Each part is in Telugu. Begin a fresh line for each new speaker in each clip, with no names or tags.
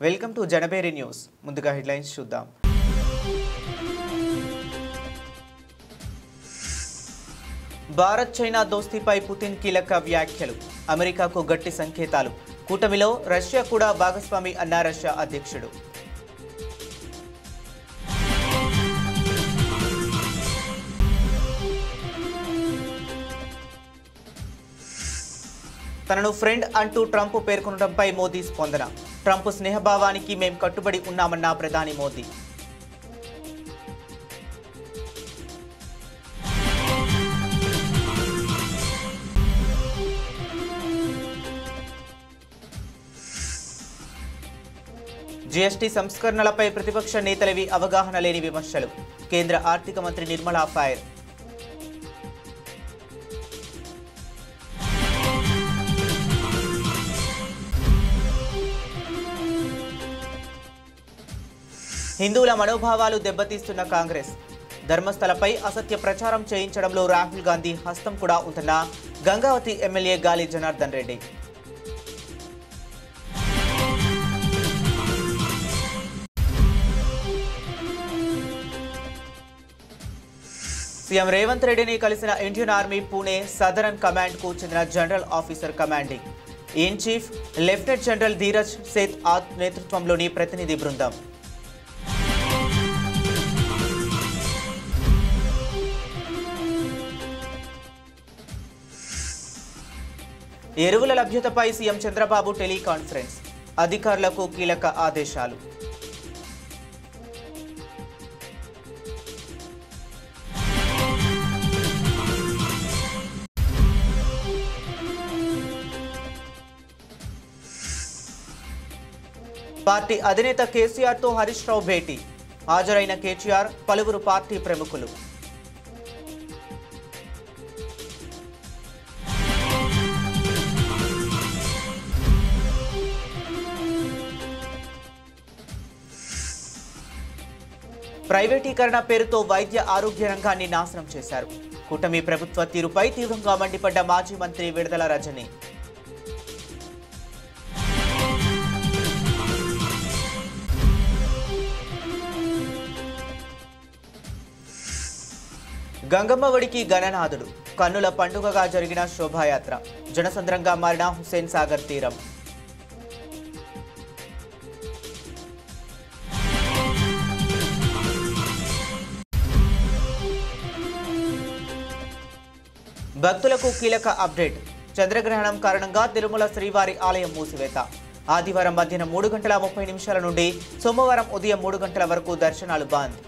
Welcome to Janaberi news. ముందుగా హెడ్లైన్స్ చూద్దాం. భారత్ చైనా దోస్తీపై పుతిన్ కీలక వ్యాఖ్యలు. అమెరికాకు గట్టి సంకేతాలు. కూటమిలో రష్యా కూడా భాగస్వామి అన్న రష్యా అధ్యక్షుడు. తనను ఫ్రెండ్ అంటూ ట్రంప్ పేర్కొనడంపై మోదీ స్పందన. ట్రంప్ స్నేహభావానికి మేం కట్టుబడి ఉన్నామన్న ప్రధాని మోదీ. జీఎస్టీ సంస్కరణలపై ప్రతిపక్ష నేతలవి అవగాహన లేని విమర్శలు. కేంద్ర ఆర్థిక మంత్రి నిర్మలా ఫైర్. హిందువుల మనోభావాలు దెబ్బతీస్తున్న కాంగ్రెస్. ధర్మస్థలపై అసత్య ప్రచారం చేయించడంలో రాహుల్ గాంధీ హస్తం కూడా ఉందన్న గంగావతి ఎమ్మెల్యే గాలి జనార్దన్ రెడ్డి. సీఎం రేవంత్ రెడ్డిని కలిసిన Indian army Pune southern command కు చెందిన general officer commanding in chief lieutenant general Dheeraj Seth నేతృత్వంలోని ప్రతినిధి బృందం. ఎరువుల లభ్యతపై సీఎం చంద్రబాబు టెలికాన్ఫరెన్స్. అధికారులకు కీలక ఆదేశాలు. పార్టీ అధినేత కేసీఆర్తో హరీష్ రావు భేటీ. హాజరైన కేటీఆర్, పలువురు పార్టీ ప్రముఖులు. ప్రైవేటీకరణ పేరుతో వైద్య ఆరోగ్య రంగాన్ని నాశనం చేశారు. కూటమి ప్రభుత్వ తీరుపై తీవ్రంగా మండిపడ్డ మాజీ మంత్రి విడుదల రజని. గంగమ్మవడికి గణనాథుడు. కన్నుల పండుగగా జరిగిన శోభాయాత్ర. జనసంద్రంగా మారిన హుస్సేన్ సాగర్ తీరం. భక్తులకు కీలక అప్డేట్. చంద్రగ్రహణం కారణంగా తిరుమల శ్రీవారి ఆలయం మూసివేత. ఆదివారం మధ్యాహ్నం 3:30 నుండి సోమవారం ఉదయం 3 గంటల వరకు దర్శనాలు బంద్.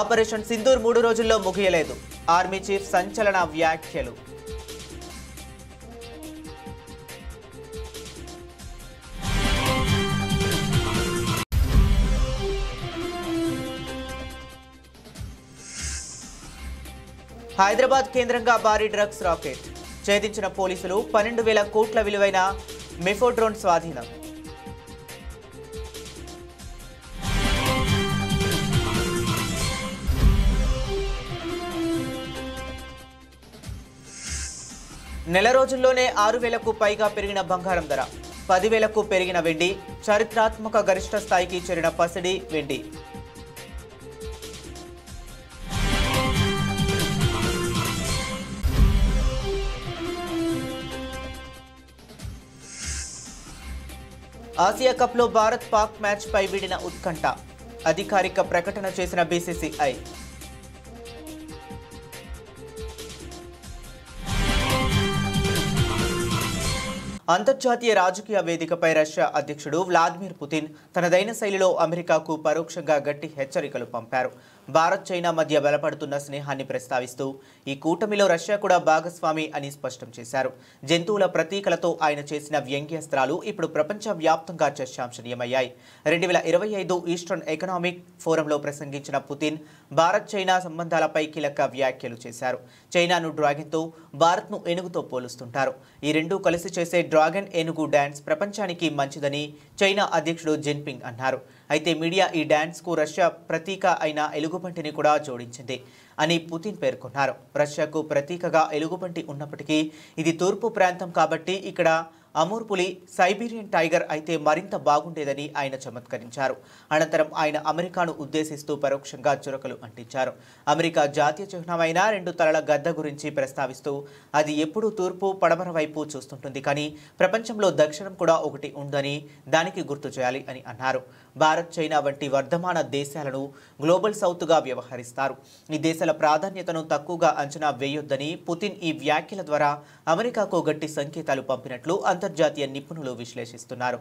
ఆపరేషన్ సింధూర్ 3 రోజుల్లో ముగియలేదు. ఆర్మీ చీఫ్ సంచలన వ్యాఖ్యలు. హైదరాబాద్ కేంద్రంగా భారీ డ్రగ్స్ రాకెట్. ఛేదించిన పోలీసులు 12,000 కోట్ల విలువైన మెఫోడ్రోన్ స్వాధీనం. నెల రోజుల్లోనే 6,000కు పైగా పెరిగిన బంగారం ధర. 10,000కు పెరిగిన వెండి. చారిత్రాత్మక గరిష్ట స్థాయికి చేరిన పసిడి వెండి. ఆసియా కప్లో భారత్ పాక్ మ్యాచ్ పై వీడిన ఉత్కంఠ. అధికారిక ప్రకటన చేసిన బీసీసీఐ. అంతర్జాతీయ రాజకీయ వేదికపై రష్యా అధ్యక్షుడు వ్లాదిమిర్ పుతిన్ తనదైన శైలిలో అమెరికాకు పరోక్షంగా గట్టి హెచ్చరికలు పంపారు. భారత్ చైనా మధ్య బలపడుతున్న స్నేహాన్ని ప్రస్తావిస్తూ ఈ కూటమిలో రష్యా కూడా భాగస్వామి అని స్పష్టం చేశారు. జంతువుల ప్రతీకలతో ఆయన చేసిన వ్యంగ్యాస్త్రాలు ఇప్పుడు ప్రపంచవ్యాప్తంగా చర్చాంశనీయమయ్యాయి. 2025 ఈస్టర్న్ ఎకనామిక్ ఫోరంలో ప్రసంగించిన పుతిన్ భారత్ చైనా సంబంధాలపై కీలక వ్యాఖ్యలు చేశారు. చైనాను డ్రాగన్తో, భారత్ను ఏనుగుతో పోలుస్తుంటారు. ఈ రెండూ కలిసి చేసే డ్రాగన్ ఏనుగు డాన్స్ ప్రపంచానికి మంచిదని చైనా అధ్యక్షుడు జిన్పింగ్ అన్నారు. అయితే మీడియా ఈ డ్యాన్స్కు రష్యా ప్రతీక అయిన ఎలుగుబంటిని కూడా జోడించింది అని పుతిన్ పేర్కొన్నారు. రష్యాకు ప్రతీకగా ఎలుగుబంటి ఉన్నప్పటికీ ఇది తూర్పు ప్రాంతం కాబట్టి ఇక్కడ అమూర్ పులి సైబీరియన్ టైగర్ అయితే మరింత బాగుండేదని ఆయన చమత్కరించారు. అనంతరం ఆయన అమెరికాను ఉద్దేశిస్తూ పరోక్షంగా చురకలు అంటించారు. అమెరికా జాతీయ చిహ్నమైన 2 తలల గద్ద గురించి ప్రస్తావిస్తూ అది ఎప్పుడూ తూర్పు పడమర వైపు చూస్తుంటుంది, కానీ ప్రపంచంలో దక్షిణం కూడా ఒకటి ఉందని దానికి గుర్తు చేయాలి అని అన్నారు. భారత్, చైనా వంటి వర్ధమాన దేశాలను గ్లోబల్ సౌత్గా వ్యవహరిస్తారు. ఈ దేశాల ప్రాధాన్యతను తక్కువగా అంచనా వేయొద్దని పుతిన్ ఈ వ్యాఖ్యల ద్వారా అమెరికాకు గట్టి సంకేతాలు పంపినట్లు అంతర్జాతీయ నిపుణులు విశ్లేషిస్తున్నారు.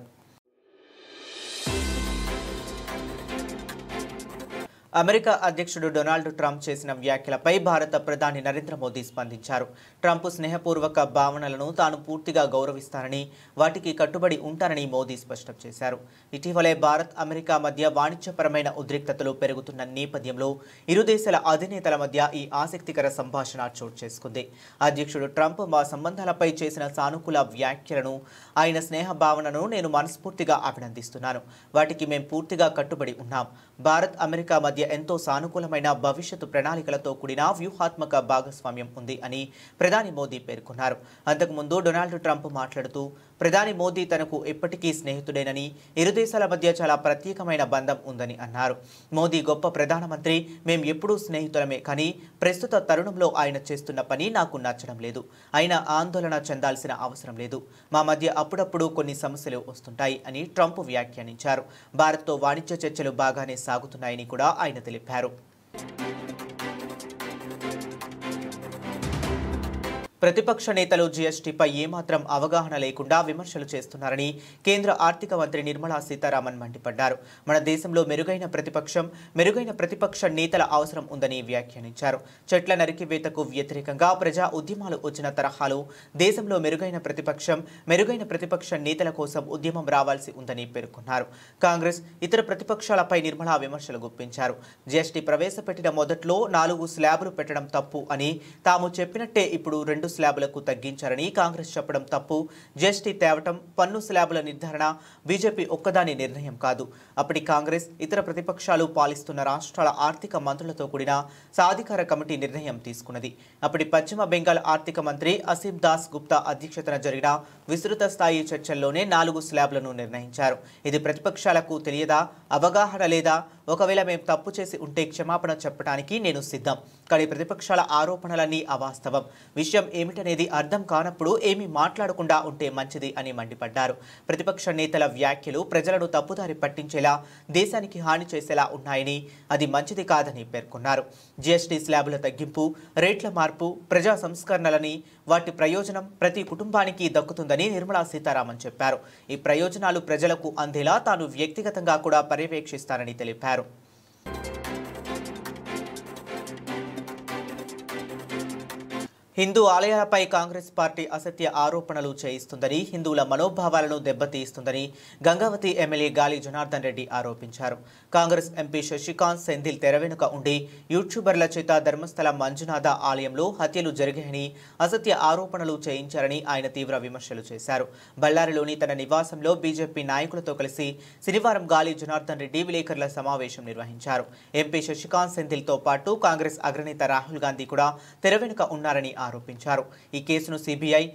అమెరికా అధ్యక్షుడు డొనాల్డ్ ట్రంప్ చేసిన వ్యాఖ్యలపై భారత ప్రధాని నరేంద్ర మోదీ స్పందించారు. ట్రంప్ స్నేహపూర్వక భావనలను తాను పూర్తిగా గౌరవిస్తానని, వాటికి కట్టుబడి ఉంటానని మోదీ స్పష్టం చేశారు. ఇటీవలే భారత్, అమెరికా మధ్య వాణిజ్యపరమైన ఉద్రిక్తతలు పెరుగుతున్న నేపథ్యంలో ఇరు దేశాల అధినేతల మధ్య ఈ ఆసక్తికర సంభాషణ చోటు చేసుకుంది. అధ్యక్షుడు ట్రంప్ మా సంబంధాలపై చేసిన సానుకూల వ్యాఖ్యలను, ఆయన స్నేహ భావనను నేను మనస్ఫూర్తిగా అభినందిస్తున్నాను. వాటికి మేం పూర్తిగా కట్టుబడి ఉన్నాం. భారత్, అమెరికా మధ్య ఎంతో సానుకూలమైన భవిష్యత్తు ప్రణాళికలతో కూడిన వ్యూహాత్మక భాగస్వామ్యం ఉంది అని ప్రధాని మోదీ పేర్కొన్నారు. అంతకుముందు డొనాల్డ్ ట్రంప్ మాట్లాడుతూ ప్రధాని మోదీ తనకు ఎప్పటికీ స్నేహితుడేనని, ఇరు దేశాల మధ్య చాలా ప్రత్యేకమైన బంధం ఉందని అన్నారు. మోదీ గొప్ప ప్రధానమంత్రి, మేం ఎప్పుడూ స్నేహితులమే, కానీ ప్రస్తుత తరుణంలో ఆయన చేస్తున్న పని నాకు నచ్చడం లేదు. ఆయన ఆందోళన చెందాల్సిన అవసరం లేదు. మా మధ్య అప్పుడప్పుడు కొన్ని సమస్యలు వస్తుంటాయి అని ట్రంప్ వ్యాఖ్యానించారు. భారత్తో వాణిజ్య చర్చలు బాగానే సాగుతున్నాయని కూడా ఆయన తెలిపారు. ప్రతిపక్ష నేతలు జీఎస్టీపై ఏమాత్రం అవగాహన లేకుండా విమర్శలు చేస్తున్నారని కేంద్ర ఆర్థిక మంత్రి నిర్మలా సీతారామన్ మండిపడ్డారు. మన దేశంలో మెరుగైన ప్రతిపక్ష నేతల అవసరం ఉందని వ్యాఖ్యానించారు. చెట్ల నరికివేతకు వ్యతిరేకంగా ప్రజా ఉద్యమాలు వచ్చిన తరహాలో దేశంలో మెరుగైన ప్రతిపక్ష నేతల కోసం ఉద్యమం రావాల్సి ఉందని పేర్కొన్నారు. కాంగ్రెస్, ఇతర ప్రతిపక్షాలపై నిర్మలా విమర్శలు గుప్పించారు. జీఎస్టీ ప్రవేశపెట్టిన మొదట్లో 4 స్లాబులు పెట్టడం తప్పు అని, తాము చెప్పినట్టే ఇప్పుడు 2 స్లాబులకు తగ్గించారని కాంగ్రెస్ చెప్పడం తప్పు. జీఎస్టీ తేవటం, పన్ను స్లాబుల నిర్ధారణ బీజేపీ ఒక్కదాని నిర్ణయం కాదు. అప్పటి కాంగ్రెస్, ఇతర ప్రతిపక్షాలు పాలిస్తున్న రాష్ట్రాల ఆర్థిక మంత్రులతో కూడిన సాధికార కమిటీ నిర్ణయం తీసుకున్నది. అప్పటి పశ్చిమ బెంగాల్ ఆర్థిక మంత్రి అసీం దాస్ గుప్తా అధ్యక్షతన జరిగిన విస్తృత స్థాయి చర్చల్లోనే 4 స్లాబులను నిర్ణయించారు. ఇది ప్రతిపక్షాలకు తెలియదా, అవగాహన లేదా? ఒకవేళ మేం తప్పు చేసి ఉంటే క్షమాపణ చెప్పడానికి నేను సిద్ధం, కానీ ప్రతిపక్షాల ఆరోపణలన్నీ అవాస్తవం. విషయం ఏమిటనేది అర్థం కానప్పుడు ఏమీ మాట్లాడకుండా ఉంటే మంచిది అని మండిపడ్డారు. ప్రతిపక్ష నేతల వ్యాఖ్యలు ప్రజలను తప్పుదారి పట్టించేలా, దేశానికి హాని చేసేలా ఉన్నాయని, అది మంచిది కాదని పేర్కొన్నారు. జీఎస్టీ స్లాబుల తగ్గింపు, రేట్ల మార్పు, ప్రజా సంస్కరణలని, వాటి ప్రయోజనం ప్రతి కుటుంబానికి దక్కుతుందని నిర్మలా సీతారామన్ చెప్పారు. ఈ ప్రయోజనాలు ప్రజలకు అందేలా తాను వ్యక్తిగతంగా కూడా పర్యవేక్షిస్తానని తెలిపారు. హిందూ ఆలయాలపై కాంగ్రెస్ పార్టీ అసత్య ఆరోపణలు చేయిస్తుందని, హిందువుల మనోభావాలను దెబ్బతీస్తుందని గంగావతి ఎమ్మెల్యే గాలి జనార్దన్ రెడ్డి ఆరోపించారు. కాంగ్రెస్ ఎంపీ శశికాంత్ సెంథిల్ తెర వెనుక ఉండి యూట్యూబర్ల చేత ధర్మస్థల మంజునాథ ఆలయంలో హత్యలు జరిగాయని అసత్య ఆరోపణలు చేయించారని ఆయన తీవ్ర విమర్శలు చేశారు. బళ్ళారిలోని తన నివాసంలో బీజేపీ నాయకులతో కలిసి శనివారం గాలి జనార్దన్ రెడ్డి విలేకరుల సమావేశం నిర్వహించారు. ఎంపీ శశికాంత్ సెంథిల్తో పాటు కాంగ్రెస్ అగ్రనేత రాహుల్ గాంధీ కూడా తెర వెనుక ఉన్నారని ఆరోపించారు. ఈ కేసును సిబిఐ,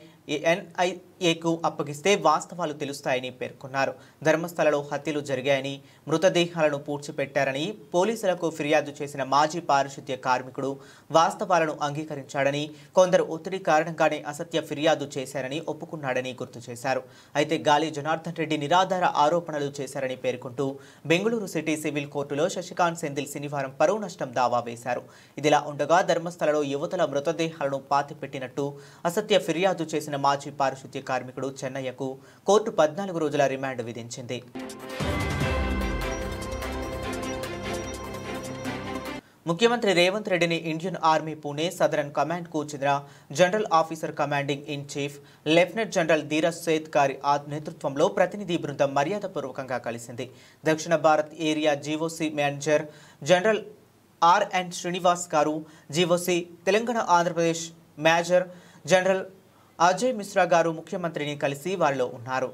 ఎన్ఐఏకు అప్పగిస్తే వాస్తవాలు తెలుస్తాయని పేర్కొన్నారు. ధర్మస్థలలో హత్యలు జరిగాయని, మృతదేహాలను పూడ్చిపెట్టారని పోలీసులకు ఫిర్యాదు చేసిన మాజీ పారిశుద్ధ్య కార్మికుడు వాస్తవాలను అంగీకరించాడని, కొందరు ఒత్తిడి కారణంగానే అసత్య ఫిర్యాదు చేశారని ఒప్పుకున్నాడని గుర్తు చేశారు. అయితే గాలి జనార్దన్ రెడ్డి నిరాధార ఆరోపణలు చేశారని పేర్కొంటూ బెంగళూరు సిటీ సివిల్ కోర్టులో శశికాంత్ సెంథిల్ శనివారం పరువు నష్టం దావా వేశారు. ఇదిలా ఉండగా ధర్మస్థలలో యువతుల మృతదేహాలను పాతిపెట్టినట్టు అసత్య ఫిర్యాదు చేసిన మాజీ పారిశుద్ధ్య కార్మికుడు చెన్నయ్యకు కోర్టు 14 రోజుల రిమాండ్ విధించింది. ముఖ్యమంత్రి రేవంత్ రెడ్డిని Indian army Pune southern command కు చెందిన general officer commanding in chief lieutenant general Dheeraj Seth గారి నేతృత్వంలో ప్రతినిధి బృందం మర్యాదపూర్వకంగా కలిసింది. దక్షిణ Bharat area GOC manager general R N Srinivas గారు, GOC Telangana Andhra Pradesh major general Ajay Mishra గారు ముఖ్యమంత్రిని కలిసి వారిలో ఉన్నారు.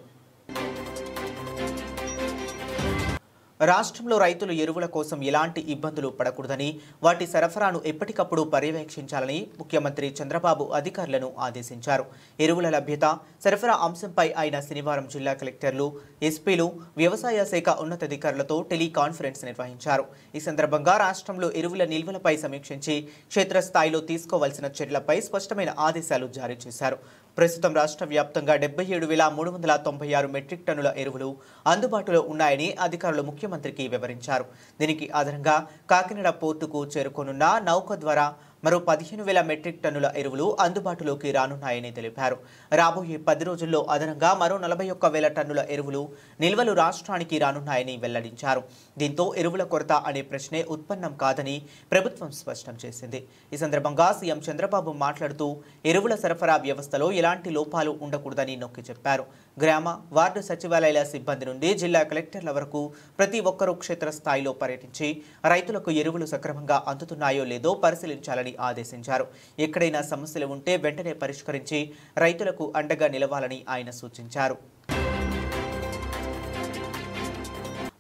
రాష్ట్రంలో రైతులు ఎరువుల కోసం ఎలాంటి ఇబ్బందులు పడకూడదని, వాటి సరఫరాను ఎప్పటికప్పుడు పర్యవేక్షించాలని ముఖ్యమంత్రి చంద్రబాబు అధికారులను ఆదేశించారు. ఎరువుల లభ్యత, సరఫరా అంశంపై ఆయన శనివారం జిల్లా కలెక్టర్లు, ఎస్పీలు, వ్యవసాయ శాఖ ఉన్నతాధికారులతో టెలికాన్ఫరెన్స్ నిర్వహించారు. ఈ సందర్భంగా రాష్ట్రంలో ఎరువుల నిల్వలపై సమీక్షించి క్షేత్రస్థాయిలో తీసుకోవాల్సిన చర్యలపై స్పష్టమైన ఆదేశాలు జారీ చేశారు. ప్రస్తుతం రాష్ట్ర వ్యాప్తంగా 77,396 మెట్రిక్ టన్నుల ఎరువులు అందుబాటులో ఉన్నాయని అధికారులు ముఖ్యమంత్రికి వివరించారు. దీనికి ఆధారంగా కాకినాడ పోర్టుకు చేరుకోనున్న నౌక ద్వారా మరో 15,000 మెట్రిక్ టన్నుల ఎరువులు అందుబాటులోకి రానున్నాయని తెలిపారు. రాబోయే 10 రోజుల్లో అదనంగా మరో 41,000 టన్నుల ఎరువులు నిల్వలు రాష్ట్రానికి రానున్నాయని వెల్లడించారు. దీంతో ఎరువుల కొరత అనే ప్రశ్నే ఉత్పన్నం కాదని ప్రభుత్వం స్పష్టం చేసింది. ఈ సందర్భంగా సీఎం చంద్రబాబు మాట్లాడుతూ ఎరువుల సరఫరా వ్యవస్థలో ఎలాంటి లోపాలు ఉండకూడదని నొక్కి చెప్పారు. గ్రామ, వార్డు సచివాలయాల సిబ్బంది నుండి జిల్లా కలెక్టర్ల వరకు ప్రతి ఒక్కరూ క్షేత్రస్థాయిలో పర్యటించి రైతులకు ఎరువులు సక్రమంగా అందుతున్నాయో లేదో పరిశీలించాలని ఆదేశించారు. ఎక్కడైనా సమస్యలు ఉంటే వెంటనే పరిష్కరించి రైతులకు అండగా నిలవాలని ఆయన సూచించారు.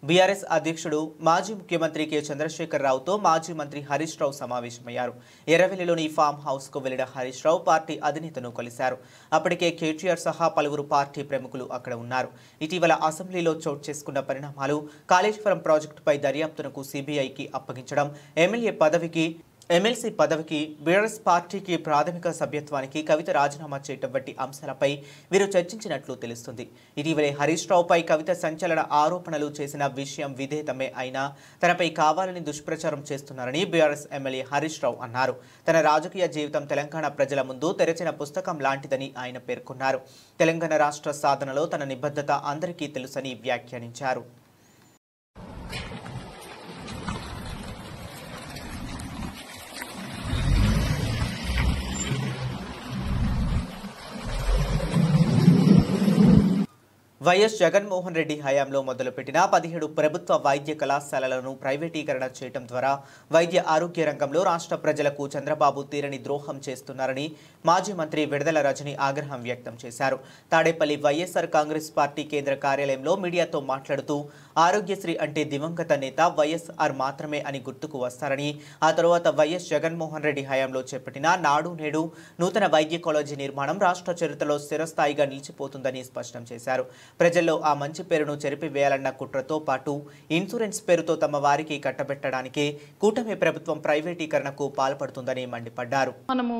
బీఆర్ఎస్ అధ్యక్షుడు మాజీ ముఖ్యమంత్రి కె చంద్రశేఖర్ రావుతో మాజీ మంత్రి హరీష్ రావు సమావేశమయ్యారు. ఎర్రవెల్లిలోని ఫామ్ హౌస్ కు వెళ్లిన హరీష్ రావు పార్టీ అధినేతను కలిశారు. అప్పటికే కేటీఆర్ సహా పలువురు పార్టీ ప్రముఖులు అక్కడ ఉన్నారు. ఇటీవల అసెంబ్లీలో చోటు చేసుకున్న పరిణామాలు, కాళేశ్వరం ప్రాజెక్టుపై దర్యాప్తునకు సీబీఐకి అప్పగించడం, ఎమ్మెల్సీ పదవికి బీఆర్ఎస్ పార్టీకి ప్రాథమిక సభ్యత్వానికి కవిత రాజీనామా చేయటం వంటి అంశాలపై వీరు చర్చించినట్లు తెలుస్తుంది. ఇటీవలే హరీష్ రావుపై కవిత సంచలన ఆరోపణలు చేసిన విషయం విదితమే అయినా తనపై కావాలని దుష్ప్రచారం చేస్తున్నారని బీఆర్ఎస్ ఎమ్మెల్యే హరీష్ రావు అన్నారు. తన రాజకీయ జీవితం తెలంగాణ ప్రజల ముందు తెరచిన పుస్తకం లాంటిదని ఆయన పేర్కొన్నారు. తెలంగాణ రాష్ట్ర సాధనలో తన నిబద్ధత అందరికీ తెలుసని వ్యాఖ్యానించారు. వైఎస్ జగన్మోహన్ రెడ్డి హయాంలో మొదలుపెట్టిన 17 ప్రభుత్వ వైద్య కళాశాలలను ప్రైవేటీకరణ చేయడం ద్వారా వైద్య ఆరోగ్య రంగంలో రాష్ట్ర ప్రజలకు చంద్రబాబు తీరని ద్రోహం చేస్తున్నారని మాజీ మంత్రి విడుదల రజని ఆగ్రహం వ్యక్తం చేశారు. తాడేపల్లి వైఎస్ఆర్ కాంగ్రెస్ పార్టీ కేంద్ర కార్యాలయంలో మీడియాతో మాట్లాడుతూ ఆరోగ్యశ్రీ అంటే దివంగత నేత వైఎస్ఆర్ మాత్రమే అని గుర్తుకు వస్తారని, ఆ తరువాత వైఎస్ జగన్మోహన్ రెడ్డి హయాంలో చేపట్టిన నాడు నేడు నూతన వైద్య కాలేజీ నిర్మాణం రాష్ట్ర చరిత్రలో స్థిరస్థాయిగా నిలిచిపోతుందని స్పష్టం చేశారు. ప్రజల్లో ఆ మంచి పేరును చెరిపివేయాలన్న కుట్రతో పాటు ఇన్సూరెన్స్ పేరుతో తమ వారికి కట్టబెట్టడానికి కూటమి ప్రభుత్వం ప్రైవేటీకరణకు పాల్పడుతుందని మండిపడ్డారు.
మనము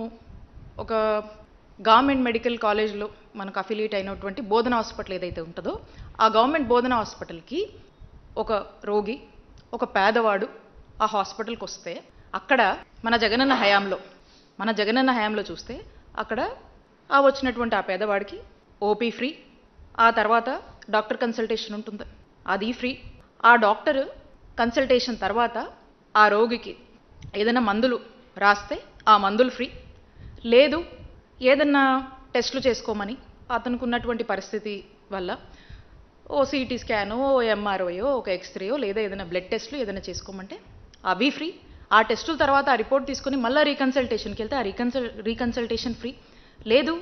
ఒక గవర్నమెంట్ మెడికల్ కాలేజ్లో మనకు అఫిలియేట్ అయినటువంటి బోధన హాస్పిటల్ ఏదైతే ఉంటుందో ఆ గవర్నమెంట్ బోధన హాస్పిటల్కి ఒక రోగి, ఒక పేదవాడు ఆ హాస్పిటల్కి వస్తే అక్కడ మన జగనన్న హయాంలో చూస్తే అక్కడ వచ్చినటువంటి ఆ పేదవాడికి ఓపీ ఫ్రీ, ఆ తర్వాత డాక్టర్ కన్సల్టేషన్ ఉంటుంది, అది ఫ్రీ. ఆ డాక్టర్ కన్సల్టేషన్ తర్వాత ఆ రోగికి ఏదైనా మందులు రాస్తే ఆ మందులు ఫ్రీ. లేదు ఏదన్నా టెస్టులు చేసుకోమని అతనికి ఉన్నటువంటి పరిస్థితి వల్ల ఓ సిటీ స్కానో, ఓ ఎంఆర్ఓయో, ఒక ఎక్స్రేయో లేదా ఏదైనా బ్లడ్ టెస్టులు ఏదైనా చేసుకోమంటే అవి ఫ్రీ. ఆ టెస్టుల తర్వాత ఆ రిపోర్ట్ తీసుకొని మళ్ళీ రీకన్సల్టేషన్కి వెళ్తే ఆ రీకన్సల్టేషన్ ఫ్రీ. లేదు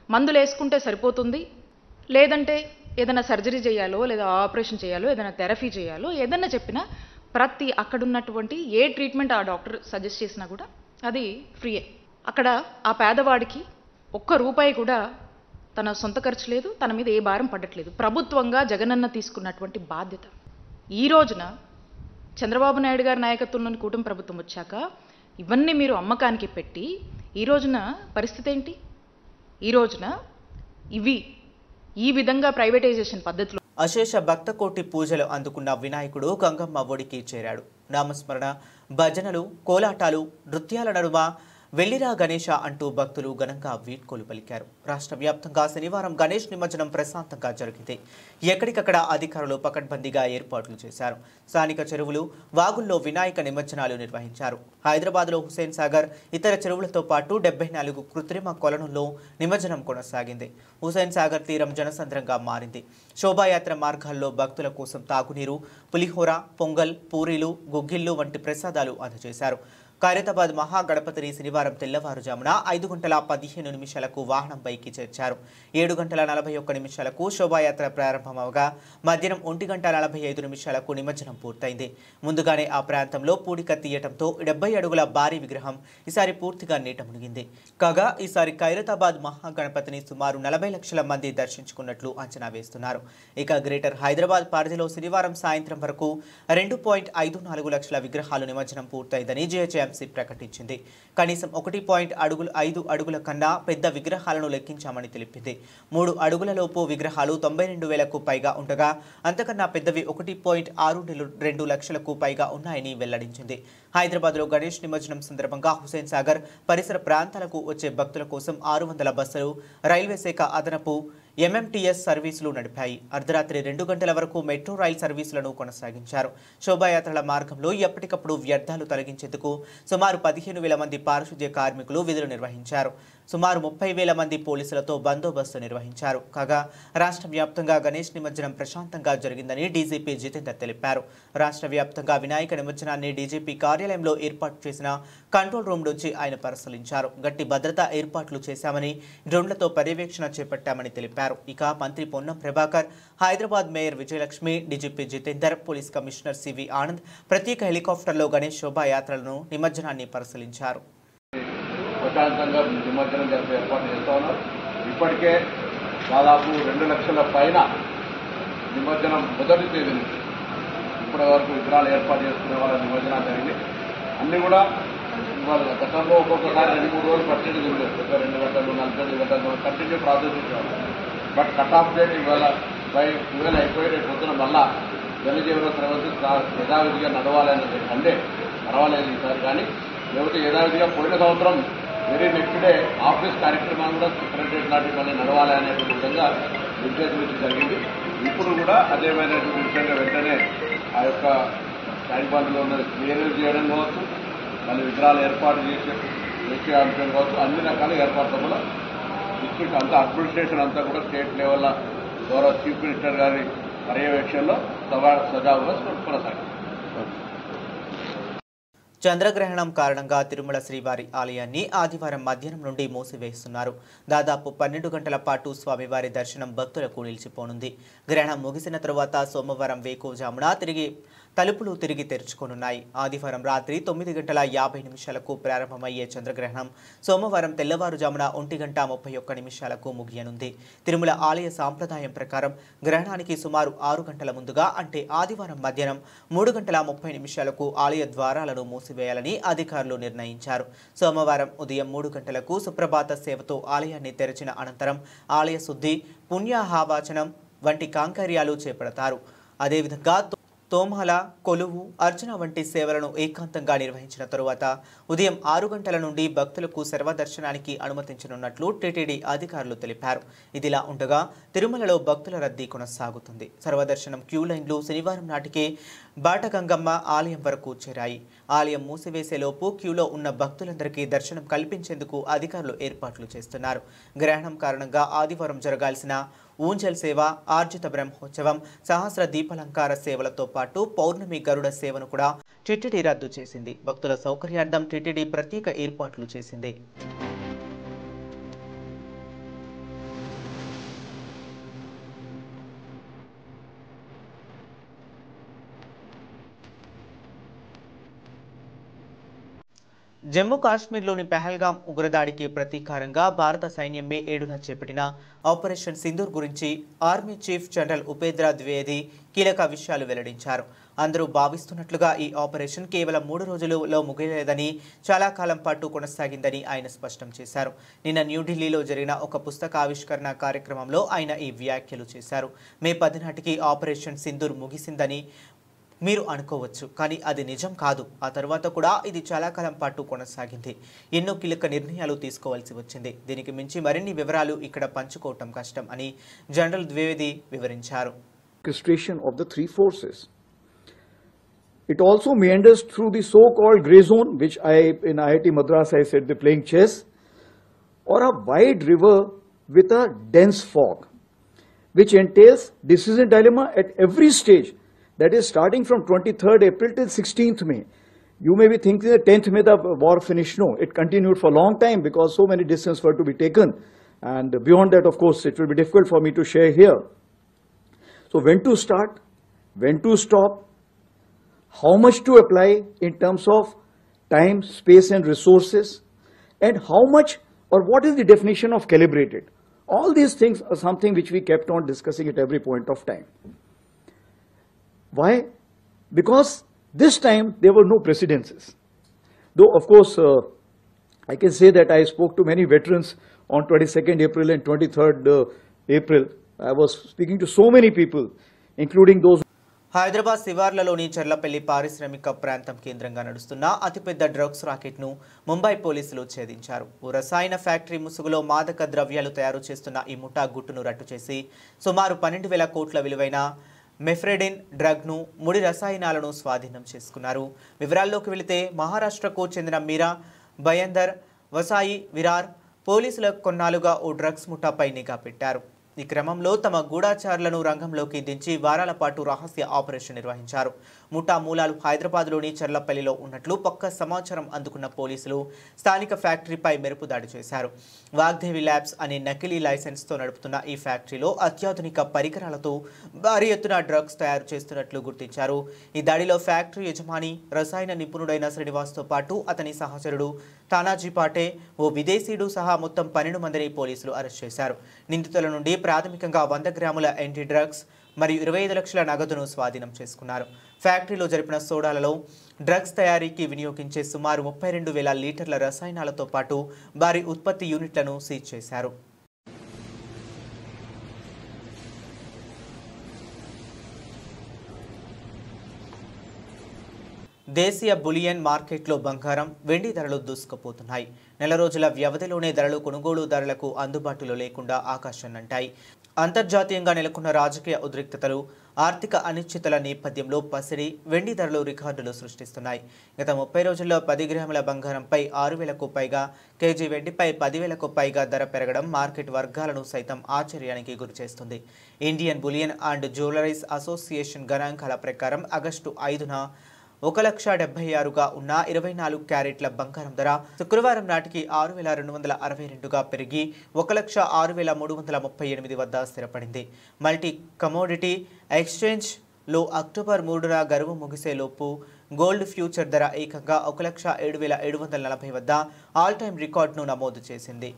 మందులు వేసుకుంటే సరిపోతుంది, లేదంటే ఏదైనా సర్జరీ చేయాలో లేదా ఆపరేషన్ చేయాలో ఏదైనా థెరపీ చేయాలో ఏదన్నా చెప్పినా ప్రతి అక్కడున్నటువంటి ఏ ట్రీట్మెంట్ ఆ డాక్టర్ సజెస్ట్ చేసినా కూడా అది ఫ్రీయే. అక్కడ ఆ పేదవాడికి ₹1 కూడా తన సొంత ఖర్చు లేదు, తన మీద ఏ భారం పడట్లేదు. ప్రభుత్వంగా జగనన్న తీసుకున్నటువంటి బాధ్యత. ఈ రోజున చంద్రబాబు నాయుడు గారి నాయకత్వంలోని కూటమి ప్రభుత్వం వచ్చాక ఇవన్నీ మీరు అమ్మకానికి పెట్టి ఈ రోజున పరిస్థితి ఏంటి? ఈ రోజున ఈ విధంగా ప్రైవేటైజేషన్ పద్ధతిలో
అశేష భక్తకోటి పూజలు అందుకున్న వినాయకుడు గంగమ్మ ఒడికి చేరాడు. నామస్మరణ, భజనలు, కోలాటాలు, నృత్యాల నడుమ వెళ్లిరా గణేష అంటూ భక్తులు ఘనంగా వీడ్కోలు పలికారు. రాష్ట్ర వ్యాప్తంగా శనివారం గణేష్ నిమజ్జనం ప్రశాంతంగా జరిగింది. ఎక్కడికక్కడ అధికారులు పకడ్బందీగా ఏర్పాట్లు చేశారు. స్థానిక చెరువులు, వాగుల్లో వినాయక నిమజ్జనాలు నిర్వహించారు. హైదరాబాద్లో హుసేన్ సాగర్, ఇతర చెరువులతో పాటు 74 కృత్రిమ కొలనుల్లో నిమజ్జనం కొనసాగింది. హుసేన్ సాగర్ తీరం జనసంద్రంగా మారింది. శోభాయాత్ర మార్గాల్లో భక్తుల కోసం తాగునీరు, పులిహోర, పొంగల్, పూరీలు, గుగ్గిళ్లు వంటి ప్రసాదాలు అందజేశారు. ఖైరతాబాద్ మహాగణపతిని శనివారం తెల్లవారుజామున 5:15 వాహనంపైకి చేర్చారు. 7:41 శోభాయాత్ర ప్రారంభమవగా మధ్యాహ్నం 1:45 నిమజ్జనం పూర్తయింది. ముందుగానే ఆ ప్రాంతంలో పూడిక తీయటంతో 70 అడుగుల భారీ విగ్రహం ఈసారి పూర్తిగా నీట మునిగింది. కాగా ఈసారి ఖైరతాబాద్ మహాగణపతిని సుమారు 40 లక్షల మంది దర్శించుకున్నట్లు అంచనా వేస్తున్నారు. ఇక గ్రేటర్ హైదరాబాద్ పరిధిలో శనివారం సాయంత్రం వరకు 2.54 లక్షల విగ్రహాలు నిమజ్జనం పూర్తయిందని జీహెచ్ఎంసీ ప్రకటించింది. కనీసం 1.5 అడుగుల కన్నా పెద్ద విగ్రహాలను లెక్కించామని తెలిపింది. 3 అడుగుల లోపు విగ్రహాలు 92,000కు పైగా ఉండగా అంతకన్నా పెద్దవి 1.62 లక్షలకు పైగా ఉన్నాయని వెల్లడించింది. హైదరాబాద్లో గణేష్ నిమజ్జనం సందర్భంగా హుసేన్ సాగర్ పరిసర ప్రాంతాలకు వచ్చే భక్తుల కోసం 600 బస్సులు రైల్వే శాఖ అదనపు ఎంఎంటీఎస్ సర్వీసులు నడిపాయి. అర్ధరాత్రి 2 గంటల వరకు మెట్రో రైల్ సర్వీసులను కొనసాగించారు. శోభాయాత్రల మార్గంలో ఎప్పటికప్పుడు వ్యర్థాలు తొలగించేందుకు సుమారు 15,000 మంది పారిశుద్ధ్య కార్మికులు విధులు నిర్వహించారు. సుమారు 30,000 మంది పోలీసులతో బందోబస్తు నిర్వహించారు. కాగా రాష్ట్ర వ్యాప్తంగా గణేష్ నిమజ్జనం ప్రశాంతంగా జరిగిందని డీజీపీ జితేందర్ తెలిపారు. రాష్ట్ర వ్యాప్తంగా వినాయక నిమజ్జనాన్ని డీజీపీ కార్యాలయంలో ఏర్పాటు చేసిన కంట్రోల్ రూమ్ నుంచి ఆయన పరిశీలించారు. గట్టి భద్రతా ఏర్పాట్లు చేశామని, డ్రోన్లతో పర్యవేక్షణ చేపట్టామని తెలిపారు. ఇక మంత్రి Ponnam Prabhakar, Hyderabad mayor Vijayalakshmi, DGP Jitender, police commissioner CV Anand ప్రత్యేక హెలికాప్టర్లో గణేష్ శోభాయాత్రలను నిమజ్జనాన్ని పరిశీలించారు.
ప్రశాంతంగా నిమజ్జనం జరిపే ఏర్పాటు చేస్తా ఉన్నారు. ఇప్పటికే దాదాపు 2 లక్షల పైన నిమజ్జనం మొదటి తేదీ నుంచి ఇప్పటి వరకు విగ్రహాలు ఏర్పాటు చేసుకునే వాళ్ళ నిమజ్జనం జరిగింది. అన్ని కూడా గతంలో ఒక్కొక్కసారి 2-3 రోజులు పట్టేది ఉండేది. 2 గంటలు 45 గంటలు కంటిన్యూ ప్రాసెస్ చేయాలి. బట్ కట్ ఆఫ్ డేట్ ఇవాళ 12 అయిపోయి రేపు పొద్దున మళ్ళా జనజీవన ప్రవృత్తి యథావిధిగా నడవాలనేది అంటే పర్వాలేదు ఈసారి. కానీ లేకపోతే యథావిధిగా పోయిన సంవత్సరం వెరీ నెక్స్ట్ డే ఆఫీస్ కార్యక్రమాలు కూడా సెక్రటరేట్ లాంటి మళ్ళీ నడవాలి అనేటువంటి విధంగా నిర్దేశించి జరిగింది. ఇప్పుడు కూడా అదేమైనటువంటి విషయంగా వెంటనే ఆ యొక్క ట్యాంక్ బండ్లో ఉన్నది క్లియరెన్స్ చేయడం కావచ్చు, మళ్ళీ విగ్రహాలు ఏర్పాటు చేసే అంశం కావచ్చు, అన్ని రకాల ఏర్పాట్లు కూడా డిస్ట్రిక్ట్ అంతా అడ్మినిస్ట్రేషన్ అంతా కూడా స్టేట్ లెవెల్లో గౌరవ చీఫ్ మినిస్టర్ గారి పర్యవేక్షణలో సజావుగా కొనసాగింది.
చంద్రగ్రహణం కారణంగా తిరుమల శ్రీవారి ఆలయాన్ని ఆదివారం మధ్యాహ్నం నుండి మూసివేస్తున్నారు. దాదాపు 12 గంటల పాటు స్వామివారి దర్శనం భక్తులకు నిలిచిపోనుంది. గ్రహణం ముగిసిన తరువాత సోమవారం వేకువజామున తలుపులు తిరిగి తెరుచుకోనున్నాయి. ఆదివారం రాత్రి 9:50 ప్రారంభమయ్యే చంద్రగ్రహణం సోమవారం తెల్లవారుజామున 1:31 ముగియనుంది. తిరుమల ఆలయ సాంప్రదాయం ప్రకారం గ్రహణానికి సుమారు 6 గంటల ముందుగా అంటే ఆదివారం మధ్యాహ్నం 3:30 ఆలయ ద్వారాలను మూసివేయాలని అధికారులు నిర్ణయించారు. సోమవారం ఉదయం 3 గంటలకు సుప్రభాత సేవతో ఆలయాన్ని తెరిచిన అనంతరం ఆలయ శుద్ధి, పుణ్యాహవాచనం వంటి కాంకర్యాలు చేపడతారు. అదేవిధంగా తోమాల, కొలువు, అర్చన వంటి సేవలను ఏకాంతంగా నిర్వహించిన తరువాత ఉదయం 6 గంటల నుండి భక్తులకు సర్వదర్శనానికి అనుమతించనున్నట్లు టీటీడీ అధికారులు తెలిపారు. ఇదిలా ఉండగా తిరుమలలో భక్తుల రద్దీ కొనసాగుతుంది. సర్వదర్శనం క్యూ లైన్లు శనివారం నాటికే బాటగంగమ్మ ఆలయం వరకు చేరాయి. ఆలయం మూసివేసేలోపు క్యూలో ఉన్న భక్తులందరికీ దర్శనం కల్పించేందుకు అధికారులు ఏర్పాట్లు చేస్తున్నారు. గ్రహణం కారణంగా ఆదివారం జరగాల్సిన ఊంజల్ సేవ, ఆర్జిత బ్రహ్మోత్సవం, సహస్ర దీపాలంకార సేవలతో పాటు పౌర్ణమి గరుడ సేవను కూడా టీటీడీ రద్దు చేసింది. భక్తుల సౌకర్యార్థం టీటీడీ ప్రత్యేక ఏర్పాట్లు చేసింది. జమ్మూ కాశ్మీర్లోని పెహల్గాం ఉగ్రదాడికి ప్రతీకారంగా భారత సైన్యం మే 7న చేపట్టిన ఆపరేషన్ సింధూర్ గురించి army chief general Upendra Dwivedi కీలక విషయాలు వెల్లడించారు. అందరూ భావిస్తున్నట్లుగా ఈ ఆపరేషన్ కేవలం 3 రోజులలో ముగియలేదని, చాలా కాలం పాటు కొనసాగిందని ఆయన స్పష్టం చేశారు. నిన్న న్యూఢిల్లీలో జరిగిన ఒక పుస్తకావిష్కరణ కార్యక్రమంలో ఆయన ఈ వ్యాఖ్యలు చేశారు. మే 10 నాటికి ఆపరేషన్ సింధూర్ ముగిసిందని మీరు అనుకోవచ్చు, కానీ అది నిజం కాదు. ఆ తర్వాత కూడా ఇది చాలా కాలం పాటు కొనసాగింది. ఎన్నో కీలక నిర్ణయాలు తీసుకోవాల్సి వచ్చింది. దీనికి మించి మరిన్ని వివరాలు ఇక్కడ పంచుకోవటం కష్టం అని జనరల్ ద్వివేది వివరించారు.
Orchestration of the three forces. It also meanders through the so-called grey zone, which in IIT Madras I said they're playing chess, or a wide river with a dense fog, which entails decision dilemma at every stage. That is starting from 23rd April till 16th May. You may be thinking the 10th May the war finished. No, it continued for a long time because so many decisions were to be taken. And beyond that, of course, it will be difficult for me to share here. So when to start, when to stop, how much to apply in terms of time, space and resources, and how much or what is the definition of calibrated. All these things are something which we kept on discussing at every point of time. Why? Because this time there were no precedences. Though, of course, I can say that I spoke to many veterans on 22nd April and 23rd April. I was speaking to so many people, including those.
Hyderabad శివార్లలోని Cherlapalli పారిశ్రామిక ప్రాంతం కేంద్రంగా నడుస్తున్న అతిపెద్ద డ్రగ్స్ రాకెట్ను ముంబై పోలీసులు ఛేదించారు. ఓ రసాయన ఫ్యాక్టరీ ముసుగులో మాదక ద్రవ్యాలు తయారు చేస్తున్న ఈ ముఠా గుట్టును రట్టు చేసి సుమారు 12,000 కోట్ల విలువైన మెఫ్రెడిన్ డ్రగ్ను, ముడి రసాయనాలను స్వాధీనం చేసుకున్నారు. వివరాల్లోకి వెళితే మహారాష్ట్రకు చెందిన మీరా భయందర్ వసాయి విరార్ పోలీసుల కొన్నాళ్లుగా ఓ డ్రగ్స్ ముఠాపై నిఘా పెట్టారు. ఈ క్రమంలో తమ గూఢాచారులను రంగంలోకి దించి వారాల పాటు రహస్య ఆపరేషన్ నిర్వహించారు. ముఠా మూలాలు హైదరాబాద్లోని చర్లపల్లిలో ఉన్నట్లు పక్కా సమాచారం అందుకున్న పోలీసులు స్థానిక ఫ్యాక్టరీపై మెరుపు దాడి చేశారు. వాగ్దేవి ల్యాబ్స్ అనే నకిలీ లైసెన్స్తో నడుపుతున్న ఈ ఫ్యాక్టరీలో అత్యాధునిక పరికరాలతో భారీ ఎత్తున డ్రగ్స్ తయారు చేస్తున్నట్లు గుర్తించారు. ఈ దాడిలో ఫ్యాక్టరీ యజమాని, రసాయన నిపుణుడైన శ్రీనివాస్తో పాటు అతని సహచరుడు తానాజీ పాటే, ఓ విదేశీయుడు సహా మొత్తం 12 మందిని పోలీసులు అరెస్ట్ చేశారు. నిందితుల నుండి ప్రాథమికంగా 100 గ్రాముల యాంటీ డ్రగ్స్ మరియు 25 లక్షల నగదును స్వాధీనం చేసుకున్నారు. ఫ్యాక్టరీలో జరిపిన సోడాలలో డ్రగ్స్ తయారీకి వినియోగించే సుమారు 32,000 లీటర్ల రసాయనాలతో పాటు భారీ ఉత్పత్తి యూనిట్లను సీజ్ చేశారు. దేశీయ బులియన్ మార్కెట్లో బంగారం, వెండి ధరలు దూసుకుపోతున్నాయి. నెల రోజుల వ్యవధిలోనే ధరలు కొనుగోలుదారులకు అందుబాటులో లేకుండా ఆకాశాన్నంటాయి. అంతర్జాతీయంగా నెలకొన్న రాజకీయ ఉద్రిక్తతలు, ఆర్థిక అనిశ్చితుల నేపథ్యంలో పసిడి, వెండి ధరలు రికార్డులు సృష్టిస్తున్నాయి. గత 30 రోజుల్లో 10 గ్రాముల బంగారంపై 6,000కు పైగా, కేజీ వెండిపై 10,000కు పైగా ధర పెరగడం మార్కెట్ వర్గాలను సైతం ఆశ్చర్యానికి గురిచేస్తుంది. Indian bullion and jewelleries association గణాంకాల ప్రకారం ఆగస్టు 5న 1,76,000గా ఉన్న 24 క్యారెట్ల బంగారం ధర శుక్రవారం నాటికి 6,262గా పెరిగి 1,06,338 వద్ద స్థిరపడింది. మల్టీ కమోడిటీ ఎక్స్చేంజ్లో అక్టోబర్ 3న గడువు ముగిసేలోపు గోల్డ్ ఫ్యూచర్ ధర ఏకంగా 1,07,740 వద్ద ఆల్ టైమ్ రికార్డును నమోదు చేసింది.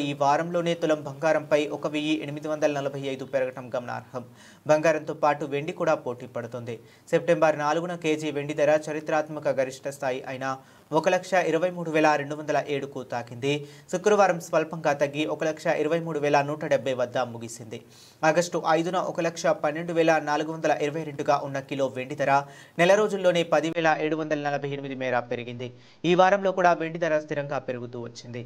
ఈ వారంలోనే తులం బంగారంపై 1,845 పెరగటం గమనార్హం. బంగారంతో పాటు వెండి కూడా పోటీ పడుతుంది. సెప్టెంబర్ 4న కేజీ వెండి ధర చరిత్రాత్మక గరిష్ట స్థాయి అయిన 1,23,207కు తాకింది. శుక్రవారం స్వల్పంగా తగ్గి 1,23,170 వద్ద ముగిసింది. ఆగస్టు 5న 1,12,422గా ఉన్న కిలో వెండి ధర నెల రోజుల్లోనే 10,748 మేర పెరిగింది. ఈ వారంలో కూడా వెండి ధర స్థిరంగా పెరుగుతూ వచ్చింది.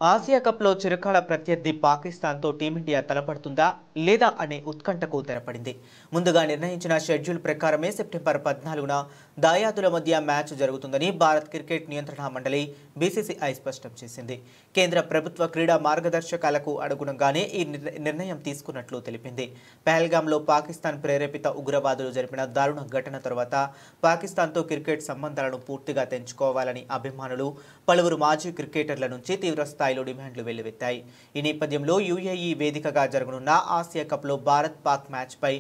ఆసియా కప్లో చిరకాల ప్రత్యర్థి పాకిస్తాన్తో టీమిండియా తలపడుతుందా లేదా అనే ఉత్కంఠకు తెరపడింది. ముందుగా నిర్ణయించిన షెడ్యూల్ ప్రకారమే సెప్టెంబర్ 14న దాయాదుల మధ్య మ్యాచ్ జరుగుతుందని భారత్ క్రికెట్ నియంత్రణ మండలి బీసీసీఐ స్పష్టం చేసింది. కేంద్ర ప్రభుత్వ క్రీడా మార్గదర్శకాలకు అనుగుణంగానే ఈ నిర్ణయం తీసుకున్నట్లు తెలిపింది. పహల్గామ్లో పాకిస్తాన్ ప్రేరేపిత ఉగ్రవాదులు జరిపిన దారుణ ఘటన తర్వాత పాకిస్తాన్తో క్రికెట్ సంబంధాలను పూర్తిగా తెంచుకోవాలని అభిమానులు, పలువురు మాజీ క్రికెటర్ల నుంచి తీవ్ర స్థాయిలో డిమాండ్లు వెల్లువెత్తాయి. ఈ నేపథ్యంలో యుఏఈ వేదికగా జరగనున్న ఆసియా కప్లో భారత్ పాక్ మ్యాచ్పై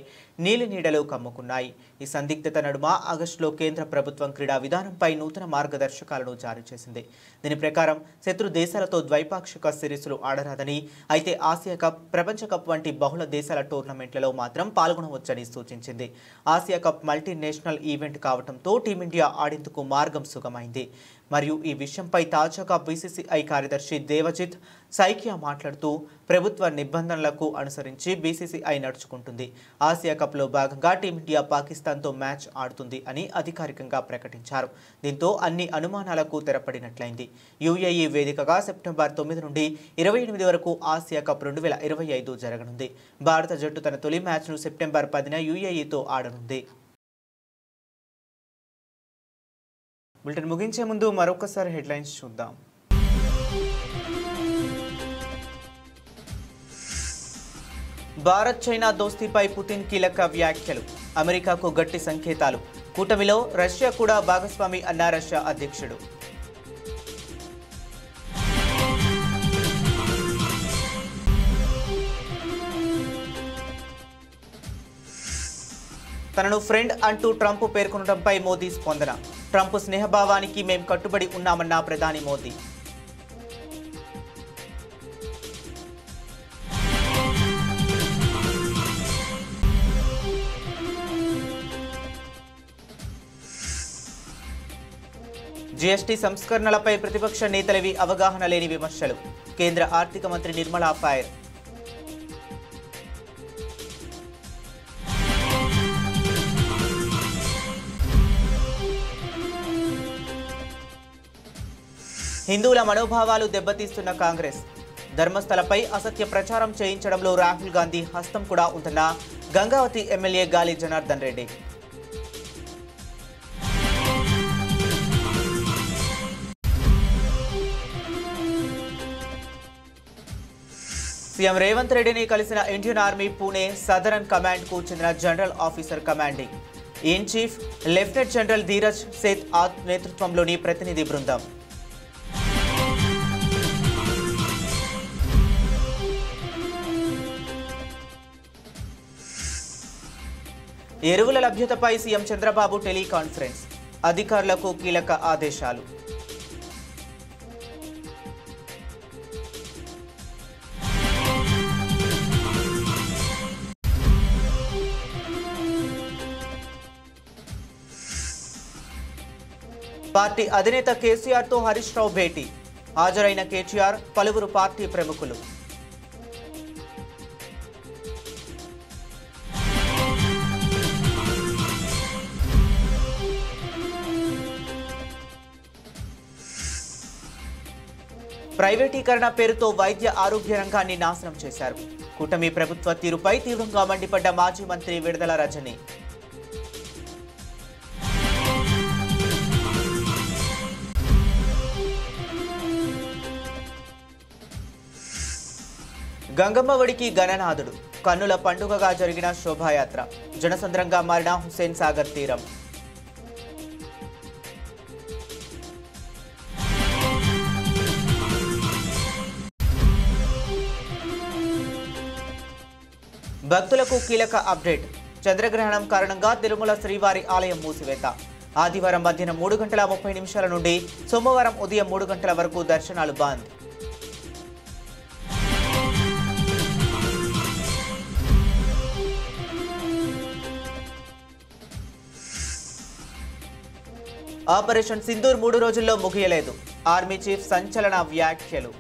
నీలి నీడలు కమ్ముకున్నాయి. ఈ సందిగ్ధత నడుమ ఆగస్టులో కేంద్ర ప్రభుత్వం క్రీడా విధానంపై నూతన మార్గదర్శకాలను జారీ చేసింది. దీని ప్రకారం శత్రు దేశాలతో ద్వైపాక్షిక సిరీస్లు ఆడరాదని, అయితే ఆసియా కప్, ప్రపంచ కప్ వంటి బహుళ దేశాల టోర్నమెంట్లలో మాత్రం పాల్గొనవచ్చని సూచించింది. ఆసియా కప్ మల్టీనేషనల్ ఈవెంట్ కావడంతో టీమిండియా ఆడేందుకు మార్గం సుగమైంది. మరియు ఈ విషయంపై తాజాగా బీసీసీఐ కార్యదర్శి దేవజిత్ సైకియా మాట్లాడుతూ ప్రభుత్వ నిబంధనలకు అనుసరించి బీసీసీఐ నడుచుకుంటుంది. ఆసియా కప్లో భాగంగా టీమిండియా పాకిస్తాన్తో మ్యాచ్ ఆడుతుంది అని అధికారికంగా ప్రకటించారు. దీంతో అన్ని అనుమానాలకు తెరపడినట్లయింది. యుఏఈ వేదికగా సెప్టెంబర్ 9 నుండి 28 వరకు ఆసియా కప్ 2025 జరగనుంది. భారత జట్టు తన తొలి మ్యాచ్ను సెప్టెంబర్ 10న యుఏఈతో ఆడనుంది. బులెటిన్ ముగించే ముందు మరొకసారి హెడ్లైన్స్ చూద్దాం. భారత్ చైనా దోస్తీపై పుతిన్ కీలక వ్యాఖ్యలు. అమెరికాకు గట్టి సంకేతాలు. కూటమిలో రష్యా కూడా భాగస్వామి అన్న రష్యా అధ్యక్షుడు. తనను ఫ్రెండ్ అంటూ ట్రంప్ పేర్కొనడంపై మోదీ స్పందన. ట్రంప్ స్నేహభావానికి మేం కట్టుబడి ఉన్నామన్న ప్రధాని మోదీ. జీఎస్టీ సంస్కరణలపై ప్రతిపక్ష నేతలవి అవగాహన లేని విమర్శలు. కేంద్ర ఆర్థిక మంత్రి నిర్మలా ఫైర్. హిందువుల మనోభావాలు దెబ్బతీస్తున్న కాంగ్రెస్. ధర్మస్థలపై అసత్య ప్రచారం చేయించడంలో రాహుల్ గాంధీ హస్తం కూడా ఉందన్న గంగావతి ఎమ్మెల్యే గాలి జనార్దన్ రెడ్డి. సీఎం రేవంత్ రెడ్డిని కలిసిన Indian army Pune southern command కు చెందిన general officer commanding in chief lieutenant general Dheeraj Seth నేతృత్వంలోని ప్రతినిధి బృందం. ఎరువుల లభ్యతపై సీఎం చంద్రబాబు టెలికాన్ఫరెన్స్. అధికారులకు కీలక ఆదేశాలు. పార్టీ అధినేత కేసీఆర్తో హరీష్ రావు భేటీ. హాజరైన కేటీఆర్, పలువురు పార్టీ ప్రముఖులు. ప్రైవేటీకరణ పేరుతో వైద్య ఆరోగ్య రంగాన్ని నాశనం చేశారు. కూటమి ప్రభుత్వ తీరుపై తీవ్రంగా మండిపడ్డ మాజీ మంత్రి విడుదల రజని. గంగమ్మ ఒడికి గణనాథుడు. కన్నుల పండుగగా జరిగిన శోభాయాత్ర. జనసంద్రంగా మారిన హుస్సేన్ సాగర్ తీరం. భక్తులకు కీలక అప్డేట్. చంద్రగ్రహణం కారణంగా తిరుమల శ్రీవారి ఆలయం మూసివేత. ఆదివారం మధ్యాహ్నం 3:30 నుండి సోమవారం ఉదయం 3 గంటల వరకు దర్శనాలు బంద్. ఆపరేషన్ సింధూర్ 3 రోజుల్లో ముగియలేదు. ఆర్మీ చీఫ్ సంచలన వ్యాఖ్యలు.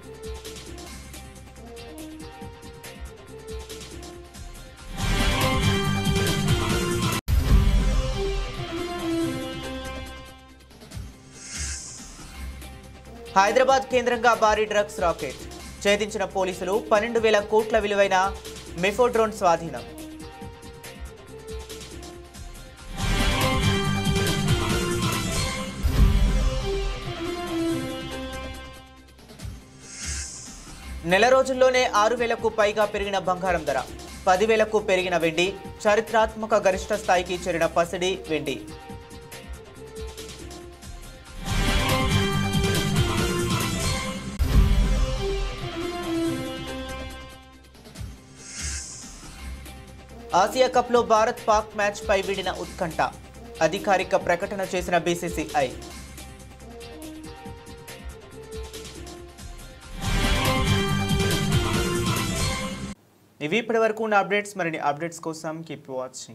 హైదరాబాద్ కేంద్రంగా భారీ డ్రగ్స్ రాకెట్. ఛేదించిన పోలీసులు 12,000 కోట్ల విలువైన మెఫోడ్రోన్ స్వాధీనం. నెల రోజుల్లోనే 6,000కు పైగా పెరిగిన బంగారం ధర. 10,000కు పెరిగిన వెండి. చారిత్రాత్మక గరిష్ట స్థాయికి చేరిన పసిడి వెండి. ఆసియా కప్లో భారత్ పాక్ మ్యాచ్ పై వీడిన ఉత్కంఠ. అధికారిక ప్రకటన చేసిన బీసీసీఐ. ఇవి ఇప్పటివరకు ఉన్న అప్డేట్స్. మరిన్ని అప్డేట్స్ కోసం కీప్ వాచింగ్.